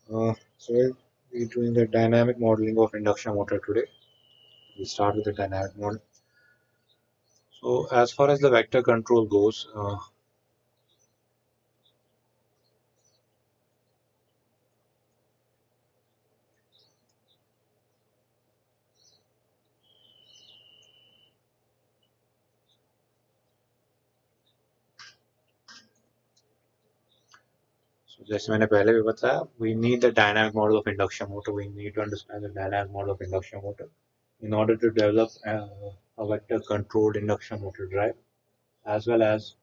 So we're doing the dynamic modeling of induction motor today. We start with the dynamic model. So as far as the vector control goes, so जैसे मैंने पहले भी बताया, we need the dynamic model of induction motor. We need to understand the dynamic model of induction motor in order to develop a vector controlled induction motor drive, as well as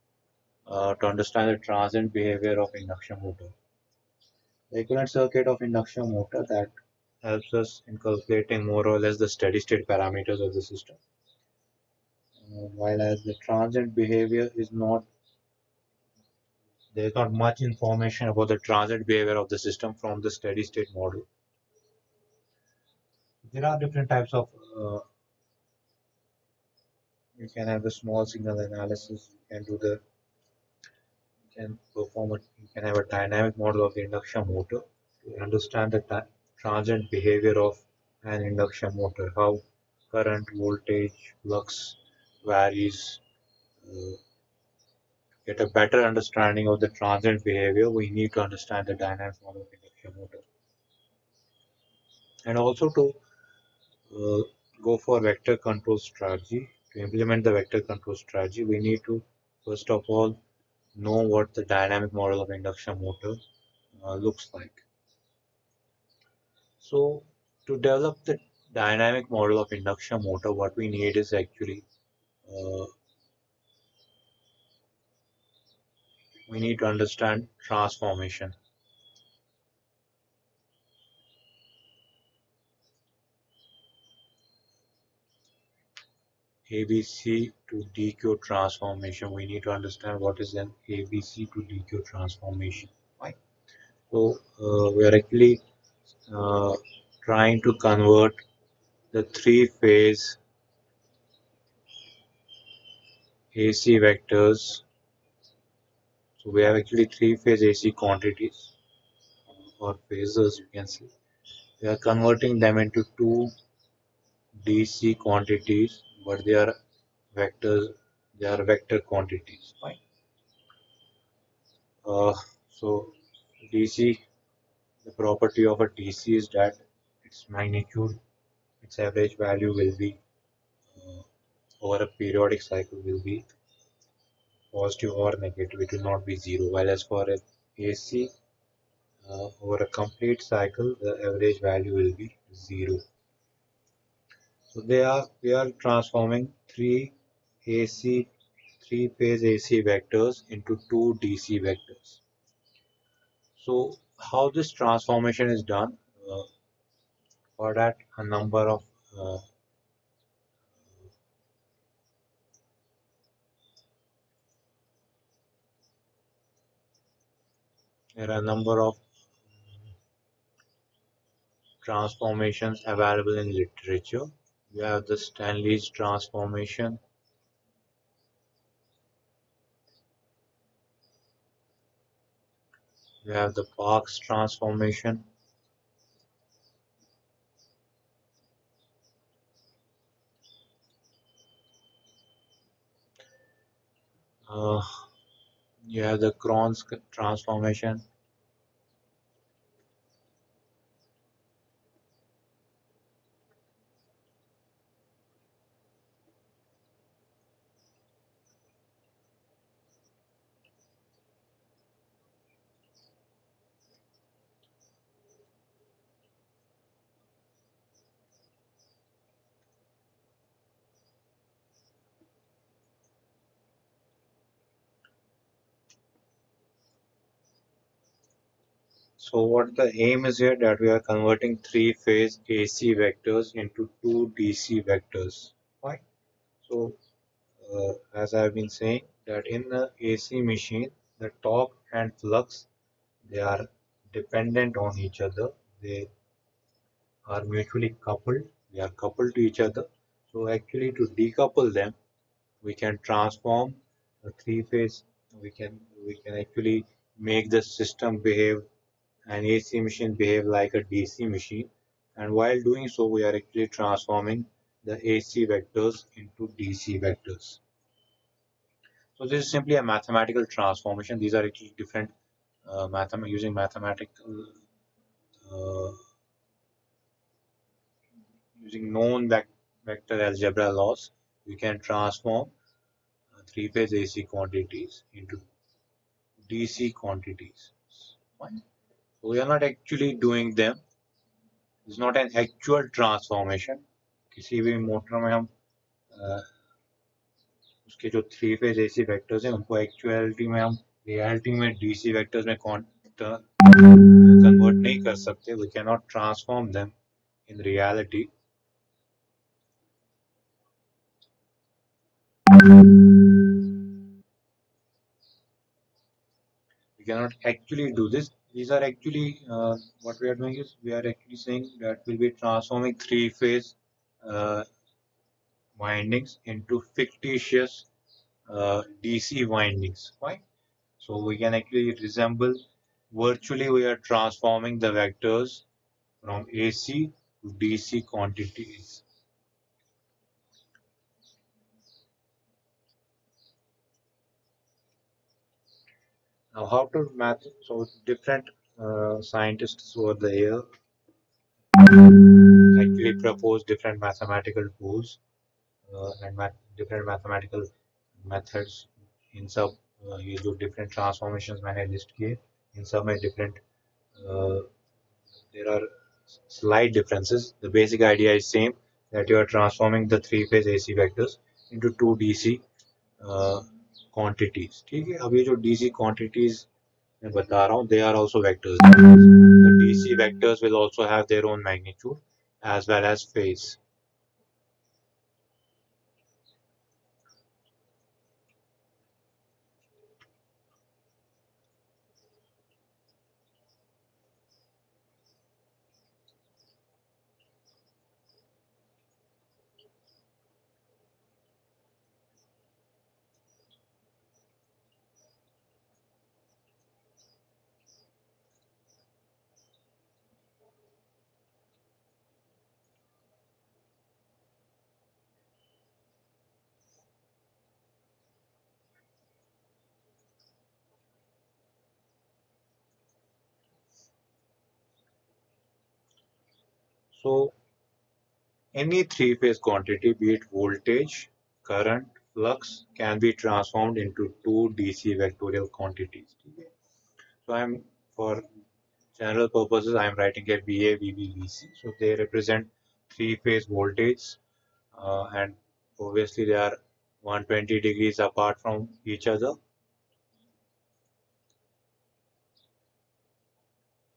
to understand the transient behavior of induction motor. The equivalent circuit of induction motor that helps us in calculating more or less the steady state parameters of the system. While as the transient behavior is not, there's not much information about the transient behavior of the system from the steady state model. There are different types of, you can have the small signal analysis, you can you can have a dynamic model of the induction motor to understand the transient behavior of an induction motor, how current, voltage, flux varies. Uh, get a better understanding of the transient behavior, we need to understand the dynamic model of induction motor. And also to uh, go for vector control strategy, to implement the vector control strategy, we need to first of all know what the dynamic model of induction motor looks like. So to develop the dynamic model of induction motor, what we need is actually uh, we need to understand transformation. ABC to DQ transformation. We need to understand what is an ABC to DQ transformation. Right. So we are actually uh, trying to convert the three-phase AC vectors. So we have actually three-phase AC quantities or phasors, you can say. We are converting them into two DC quantities, but they are vectors. They are vector quantities. Fine. Uh, so DC, the property of a DC is that its magnitude, its average value will be uh, over a periodic cycle will be positive or negative. It will not be zero. While as for a AC, over a complete cycle, the average value will be zero. So we are transforming AC, three phase AC vectors into two DC vectors. So how this transformation is done? For that, a number of uh, there are a number of transformations available in literature. You have the Stanley's transformation. You have the Parkes transformation. Uh, you have the Cron's transformation. So what the aim is here that we are converting three-phase AC vectors into two DC vectors. Right. So as I've been saying that in the AC machine, the torque and flux they are dependent on each other. They are mutually coupled. They are coupled to each other. So actually to decouple them, we can transform a three-phase. We can actually make the system behave an AC machine behave like a DC machine, and while doing so, we are actually transforming the AC vectors into DC vectors. So this is simply a mathematical transformation. These are actually different using mathematical uh, using known vector algebra laws. We can transform three-phase AC quantities into DC quantities. Fine. So we are not actually doing them. It's not an actual transformation. किसी भी motor में हम उसके जो three phase AC vectors हैं उनको actuality में हम रियलिटी में डीसी वेक्टर्स में कन्वर्ट नहीं कर सकते. We cannot transform them in reality. We cannot actually do this. These are actually what we are doing is we are actually saying that we'll be transforming three phase uh, windings into fictitious DC windings. Right? So we can actually resemble virtually we are transforming the vectors from AC to DC quantities. Now, how to math? So different scientists over the year actually propose different mathematical tools and different mathematical methods. In सब ये जो different transformations मैंने list किए इन सब में different uh, there are slight differences. The basic idea is same that you are transforming the three phase AC vectors into two DC uh, quantities. ठीक है अब ये जो DC quantities मैं बता रहा हूँ they are also vectors. The DC vectors will also have their own magnitude as well as phase. So any three-phase quantity, be it voltage, current, flux, can be transformed into two DC vectorial quantities. So I'm for general purposes, I'm writing a VA, VB, VC. So they represent three-phase voltage, and obviously they are 120 degrees apart from each other.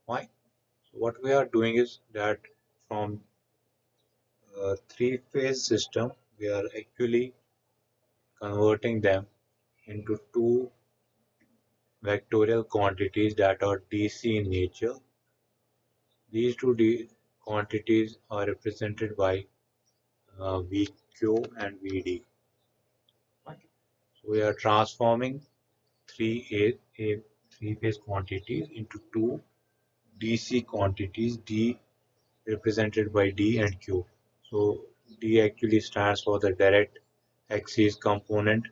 Why? So what we are doing is that from a three-phase system, we are actually converting them into two vectorial quantities that are DC in nature. These two quantities are represented by VQ and VD. Right? So we are transforming three-phase quantities into two DC quantities, D represented by D and Q. So D actually stands for the direct axis component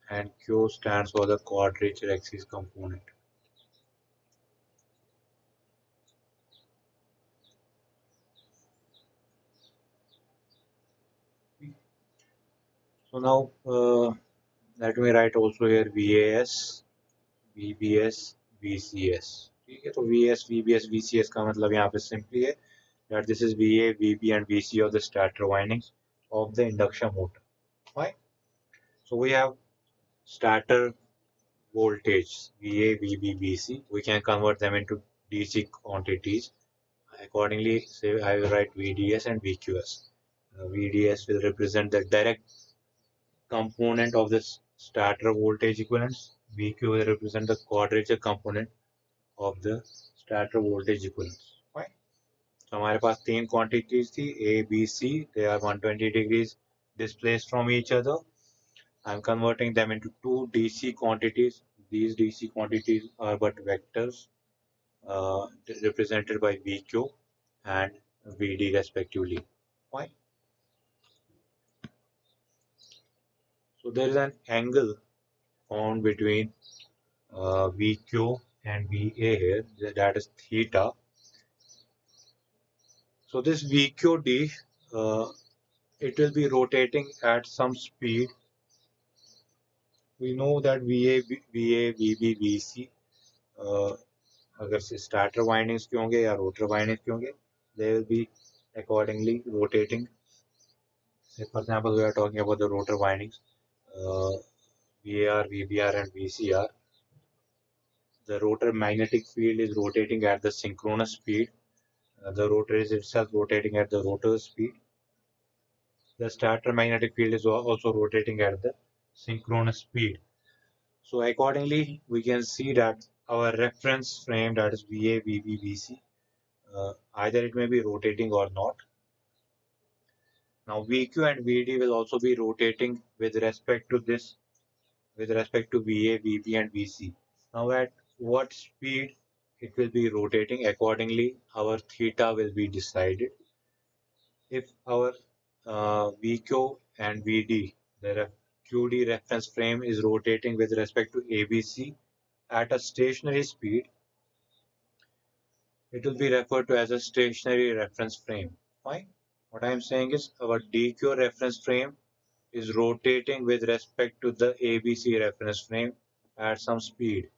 and Q stands for the quadrature axis component. So now let me write also here VAS, VBS, VCS. ठीक है तो VS, VBS, VCS का मतलब यहाँ पे simply है that this is VA, VB and VC of the starter windings of the induction motor. Why? So we have starter voltage VA, VB, VC. We can convert them into DC quantities. Accordingly, say I will write VDS and VQS. VDS will represent the direct component of this starter voltage equivalence. VQ will represent the quadrature component of the starter voltage equivalence. Right? तो हमारे पास तीन quantities थी A B C they are 120 degrees displaced from each other. I'm converting them into two DC quantities. These DC quantities are but vectors uh, represented by VQ and VD respectively. Fine. So there is an angle found between VQ and VA here, that is theta. So this VQD, uh, it will be rotating at some speed. We know that VA, VB, VC, अगर starter windings के होंगे या rotor windings के होंगे, they will be accordingly rotating. Say for example, we are talking about the rotor windings, VAR, VBR, and VCR. The rotor magnetic field is rotating at the synchronous speed. The rotor is itself rotating at the rotor speed. The stator magnetic field is also rotating at the synchronous speed. So accordingly, we can see that our reference frame, that is VA, VB, VC, either it may be rotating or not. Now VQ and VD will also be rotating with respect to this, with respect to VA, VB, and VC. Now at what speed it will be rotating, accordingly our theta will be decided. If our VQ and VD, the QD reference frame is rotating with respect to ABC at a stationary speed, it will be referred to as a stationary reference frame. Fine. What I am saying is our DQ reference frame is rotating with respect to the ABC reference frame at some speed.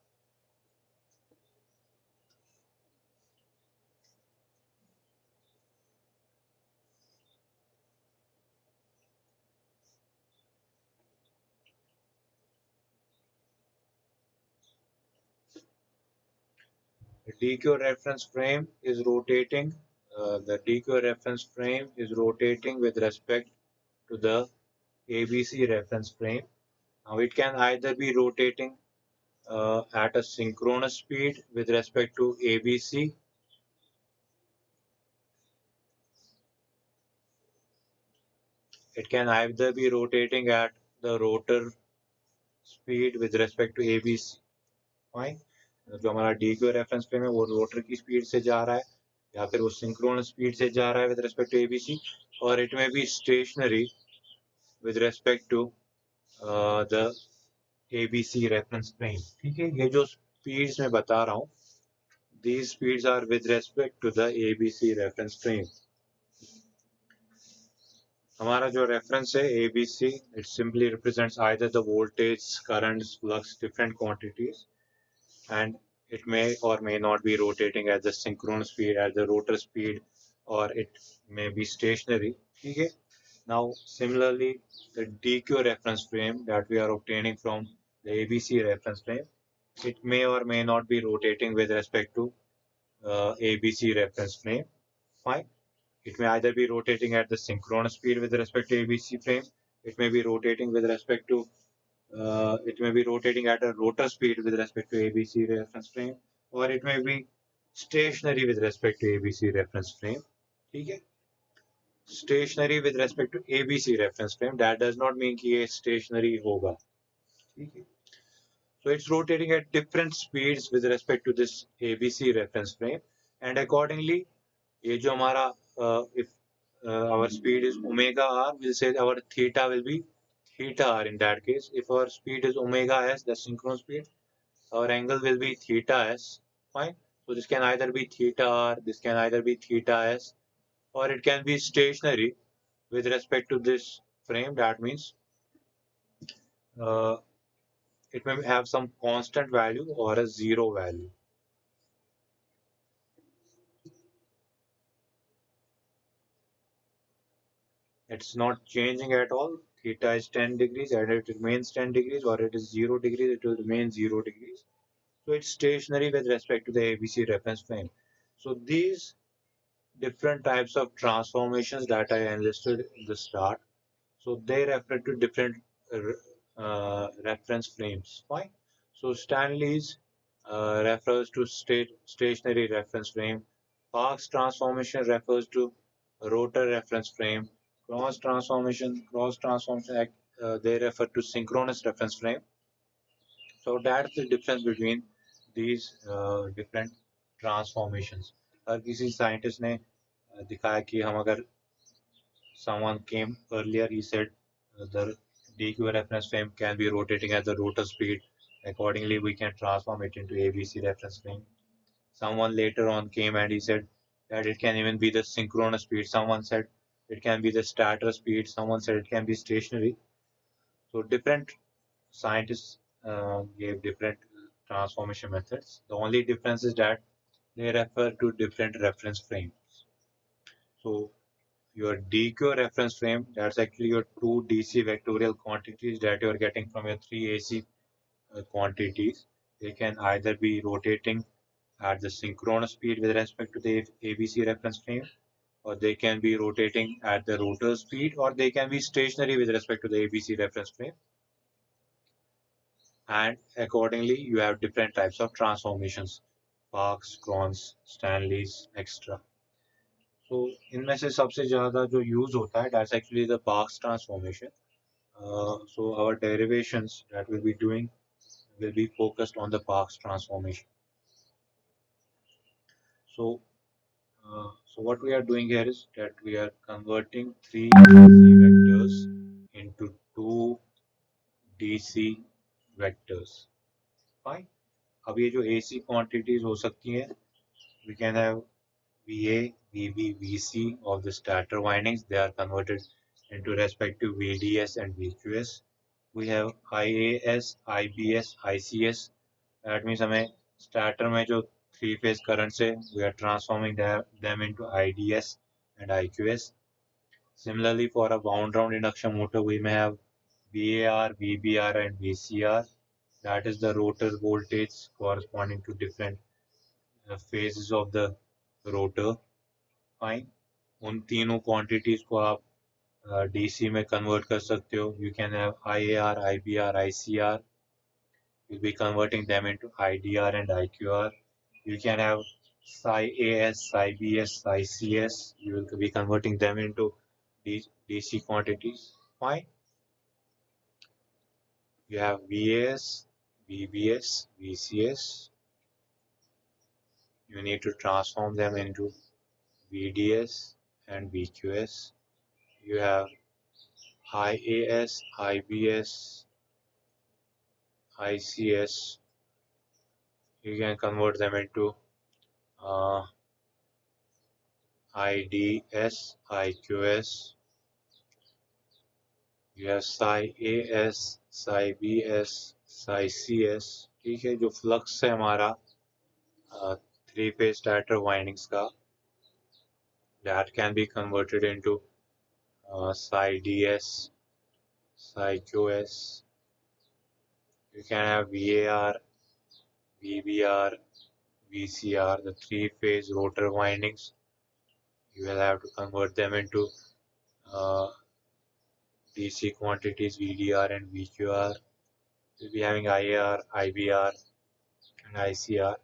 The DQ reference frame is rotating. The DQ reference frame is rotating with respect to the ABC reference frame. Now it can either be rotating at a synchronous speed with respect to ABC. It can either be rotating at the rotor speed with respect to ABC. Fine. जो हमारा DQ reference frame है वो rotor की speed से जा रहा है या फिर वो सिंक्रोनस स्पीड से जा रहा है विद रिस्पेक्ट टू ABC, और इट में be stationary with respect to the ABC reference frame. ठीक है, ये जो स्पीड्स मैं बता रहा हूँ, these speeds are with respect to the ABC reference frame. हमारा जो रेफरेंस है ABC, it simply represents either the voltage, currents, flux, different quantities, and it may or may not be rotating at the synchronous speed, at the rotor speed, or it may be stationary. ठीक है. Now similarly, the DQ reference frame that we are obtaining from the ABC reference frame, it may or may not be rotating with respect to ABC reference frame. Fine. It may either be rotating at the synchronous speed with respect to ABC frame. It may be rotating with respect to it may be rotating at a rotor speed with respect to ABC reference frame, or it may be stationary with respect to ABC reference frame. ठीक है. Stationary with respect to ABC reference frame, that does not mean कि ये stationary होगा. ठीक है. So it's rotating at different speeds with respect to this ABC reference frame, and accordingly ये जो हमारा if our speed is omega r, we'll say our theta will be theta r in that case. If our speed is omega s, the synchronous speed, our angle will be theta s. Fine. So this can either be theta r, this can either be theta s, or it can be stationary with respect to this frame. That means uh, it may have some constant value or a zero value. It's not changing at all. Theta is 10 degrees and it remains 10 degrees, or it is 0 degrees, it will remain 0 degrees. So it's stationary with respect to the ABC reference frame. So these different types of transformations that I enlisted in the start, so they refer to different reference frames. Fine. So Stanley's refers to stationary reference frame. Parkes transformation refers to rotor reference frame. Cross transformation, they refer to synchronous reference frame. So that's the difference between these different transformations. हर किसी scientist ने दिखाया कि हम अगर someone came earlier, he said the DQ reference frame can be rotating at the rotor speed. Accordingly, we can transform it into ABC reference frame. Someone later on came and he said that it can even be the synchronous speed. Someone said it can be the stator speed. Someone said it can be stationary. So different scientists gave different transformation methods. The only difference is that they refer to different reference frames. So your DQ reference frame, that's actually your two DC vectorial quantities that you're getting from your three AC quantities. They can either be rotating at the synchronous speed with respect to the ABC reference frame, or they can be rotating at the rotor speed, or they can be stationary with respect to the ABC reference frame. And accordingly, you have different types of transformations, Parkes, Cron's, Stanley's, etc. So इनमें से सबसे ज़्यादा जो use होता है that's actually the Parkes transformation. So our derivations that we'll be doing will be focused on the Parkes transformation. So so what we are doing here is that we are converting three AC vectors into two DC vectors. Fine. अब ये जो AC quantities हो सकती हैं, we can have VA, VB, VC of the stator windings. They are converted into respective VDS and VQS. We have IAS, IBS, ICS. That means हमें stator में जो three phase currents है, we are transforming them into IDS and IQS. Similarly, for a wound round induction motor, we may have VAR, VBR, and VCR. That is the rotor voltage corresponding to different phases of the rotor. Fine. उन तीनों quantities को आप DC में convert कर सकते हो. You can have IAR, IBR, ICR. You'll be converting them into IDR and IQR. You can have Psi AS, Psi BS, Psi CS. You will be converting them into DC quantities. Fine. You have VAS, VBS, VCS. You need to transform them into VDS and VQS. You have IAS, IBS, ICS. You can convert them into uh, IDS, IQS. You have Psi AS, Psi BS, Psi CS. ठीक है, जो flux है हमारा three phase starter windings का, that can be converted into Psi DS, Psi QS. You can have VAR, VBR, VCR, the three phase rotor windings. You will have to convert them into uh, DC quantities VDR and VQR. You'll be having IAR, IBR, and ICR.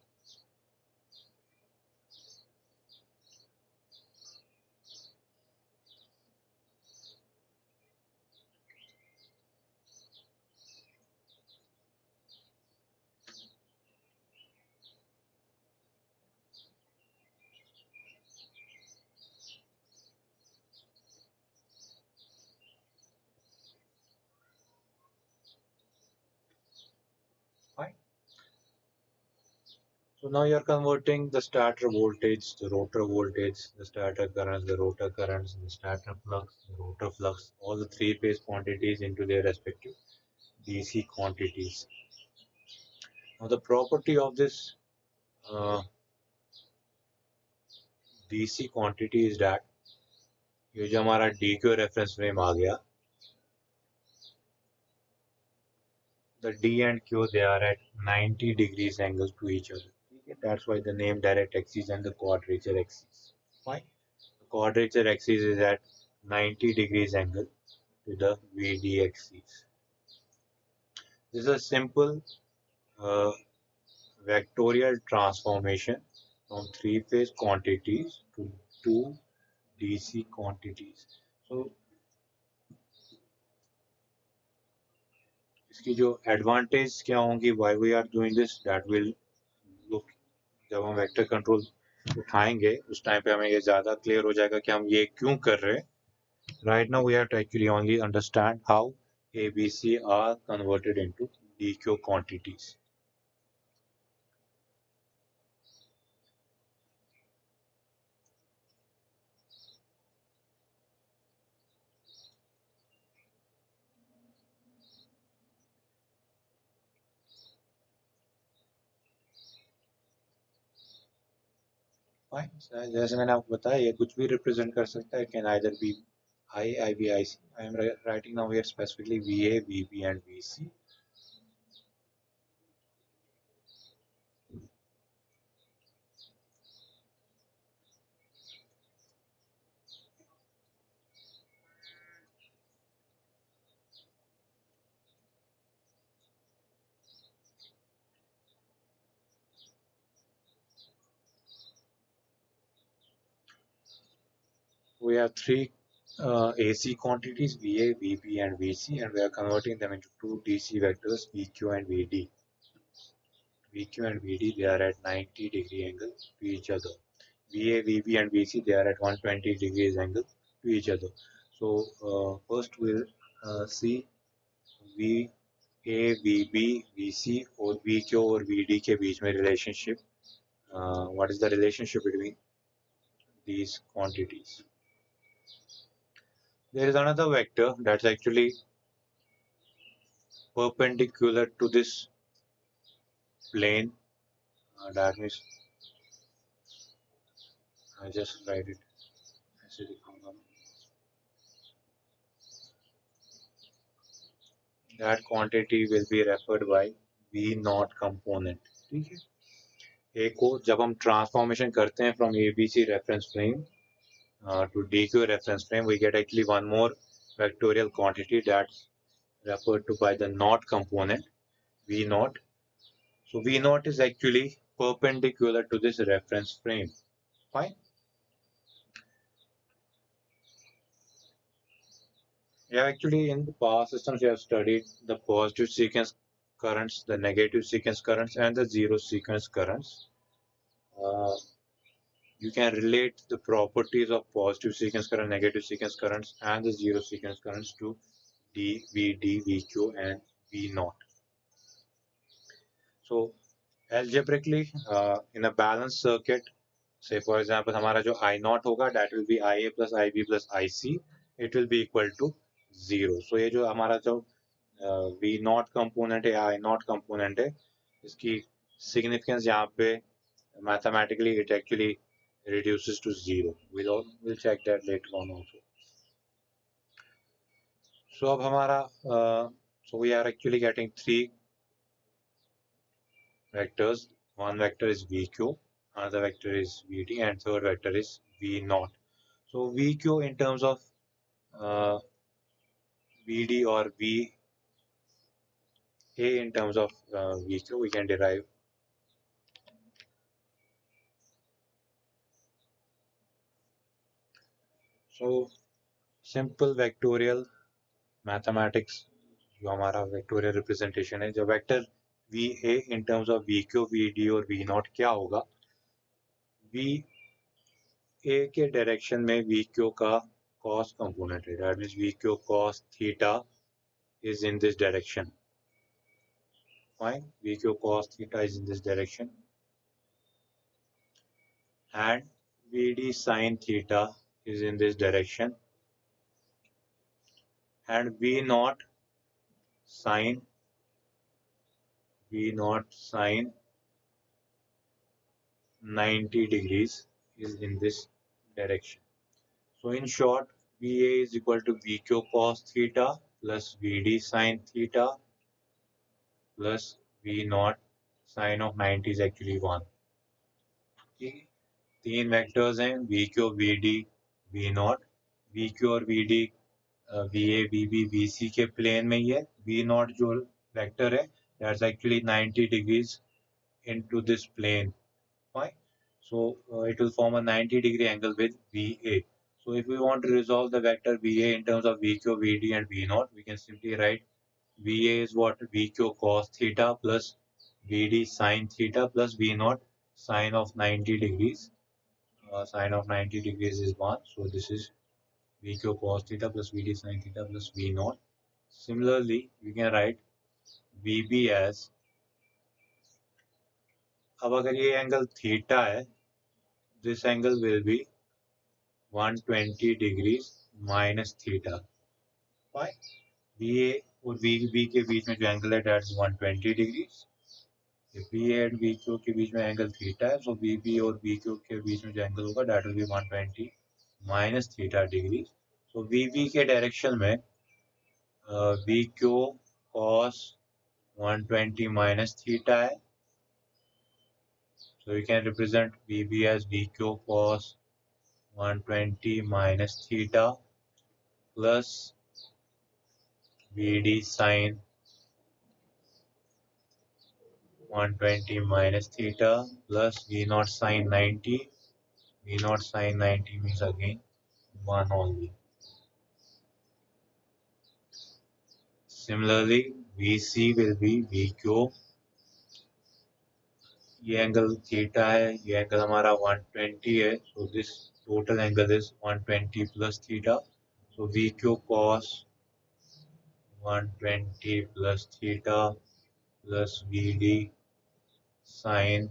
Fine. So now you're converting the starter voltage, the rotor voltage, the starter currents, the rotor currents, the starter flux, the rotor flux, all the three phase quantities into their respective DC quantities. Now the property of this DC quantity is that ये जो हमारा DQ reference frame आ गया, the D and Q, they are at 90 degrees angles to each other. That's why the name direct axis and the quadrature axis. Fine. The quadrature axis is at 90 degrees angle to the VD axis. This is a simple uh, vectorial transformation from three-phase quantities to two DC quantities. So इसकी जो advantage क्या होंगी, why we are doing this, that will look जब हम vector control उठाएंगे उस time पे हमें ये ज़्यादा क्लियर हो जाएगा कि हम ये क्यों कर रहे हैं. Right now we have to actually only understand how ABC are converted into DQ quantities. जैसे मैंने आपको बताया ये कुछ भी रिप्रेजेंट कर सकता है. Can either be I, IB, IC. I am writing now here specifically VA, VB and VC. We have three AC quantities VA, VB and VC, and we are converting them into two DC vectors VQ and VD. VQ and VD, they are at 90-degree angle to each other. VA, VB and VC, they are at 120 degrees angle to each other. So first we'll see VA, VB, VC और VQ और VD के बीच में relationship. What is the relationship between these quantities? There is another vector that's actually perpendicular to this plane. That means I just write it. That quantity will be referred by V naught component. ठीक है. A को जब हम transformation करते हैं from ABC reference frame to DQ reference frame, we get actually one more vectorial quantity that's referred to by the naught component, V naught. So V naught is actually perpendicular to this reference frame. Fine. Yeah, actually in the power systems, we have studied the positive sequence currents, the negative sequence currents, and the zero sequence currents. You can relate the properties of positive sequence current, negative sequence currents, and the zero sequence currents to D, VD, VQ, and V naught. So algebraically, in a balanced circuit, say for example, हमारा जो I naught होगा, that will be IA plus IB plus IC. It will be equal to 0. So ये जो हमारा जो V naught component है, I naught component है, इसकी significance यहाँ पे mathematically it actually reduces to 0. We'll check that later on also. So अब हमारा so we are actually getting three vectors. One vector is VQ, another vector is VD, and third vector is V naught. So VQ in terms of VD or VA in terms of VQ, we can derive. So simple vectorial mathematics जो हमारा vectorial representation है, जो vector VA in terms of VQ, VD और V naught क्या होगा? VA के direction में VQ का cos component है. That means VQ cos theta is in this direction. Fine. VQ cos theta is in this direction. And VD sin theta is in this direction. And V naught sin 90 degrees is in this direction. So in short, VA is equal to VQ cos theta plus VD sin theta plus V naught sin of 90 is actually 1. Okay. तीन vectors हैं VQ, VD, V naught. VQ और VD VA, VB, VC के plane में ही है. V naught जो vector है that's actually 90 degrees into this plane. Fine. So it will form a 90-degree angle with VA. So if we want to resolve the vector VA in terms of VQ, VD, and V0, we can simply write VA is what? VQ cos theta plus VD sine theta plus V0 sine of 90 degrees. Sine of 90 degrees is 1. So this is VQ cos theta plus VD sine theta plus V0. Similarly, we can write VB as, अब अगर ये angle theta है, this angle will be 120 degrees minus theta. Why? VA और VB के बीच में जो angle है that's 120 degrees. VA and VQ के बीच में एंगल थीटा है, so VB और VQ के बीच में जो एंगल होगा that will be 120 minus theta degrees. So VB के डायरेक्शन में VQ cos 120 minus theta है. So we can represent VB as VQ cos 120 minus theta plus VD sin 120 minus theta plus V0 sin 90. V0 sin 90 means again 1 only. Similarly, VC will be VQ. ये angle theta है, ये angle हमारा 120 है, so this total angle is 120 plus theta. So VQ cos 120 plus theta plus VD sin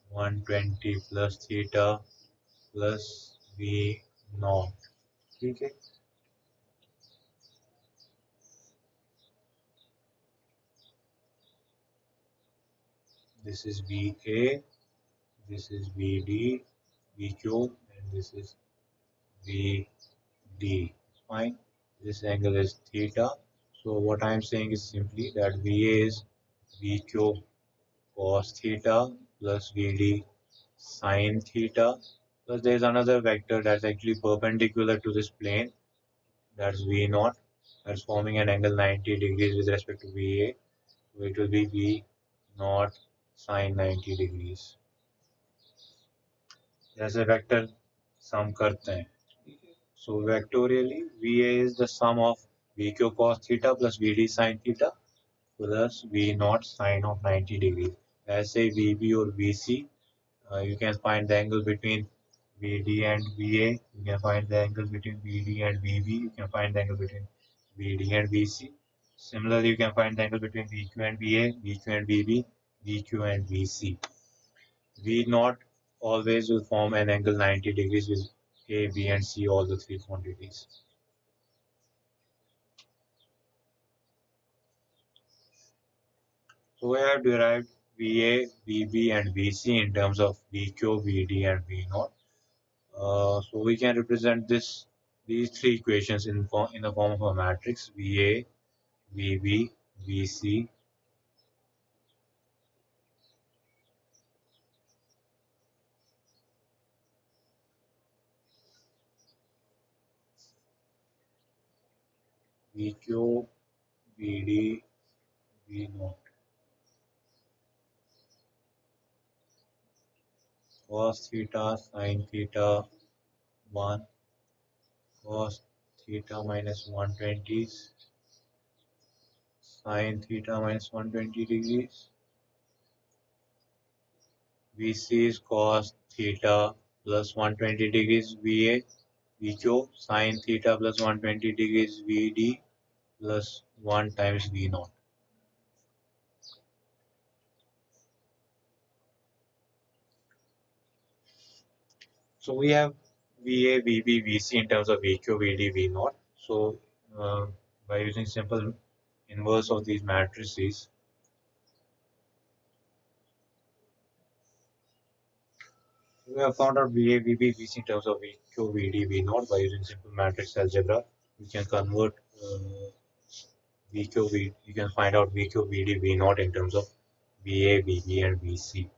120 plus theta plus V0. ठीक है. This is VA, this is VD, VQ, and this is VD. Fine. This angle is theta. So what I am saying is simply that VA is VQ cos theta plus VD sin theta. Plus there is another vector that's actually perpendicular to this plane. That's V0. That's forming an angle 90 degrees with respect to VA. So it will be V0 sin 90 degrees. जैसे vector sum करते हैं. So vectorially, VA is the sum of VQ cos theta plus VD sin theta plus V0 sin of 90 degrees. ऐसे VB और VC, you can find the angle between VD and VA. You can find the angle between VD and VB. You can find the angle between VD and VC. Similarly, you can find the angle between VQ and VA, VQ and VB, VQ and VC. V0 always will form an angle 90 degrees with A, B, and C, all the three quantities. So we have derived VA, VB, and VC in terms of VQ, VD, and V0. So we can represent these three equations in the form of a matrix: VA, VB, VC. VQ, VD, V0. Cos theta, sin theta, 1. Cos theta minus 120, sin theta minus 120 degrees. VC is cos theta plus 120 degrees VA. VQ sin theta plus 120 degrees VD plus 1 times V0. So we have VA, VB, VC in terms of VQ, VD, V0. So by using simple inverse of these matrices, we have found out VA, VB, VC in terms of VQ, VD, V0 by using simple matrix algebra. We can convert VQ, you can find out VQ, VD, V0 in terms of VA, VB, and VC.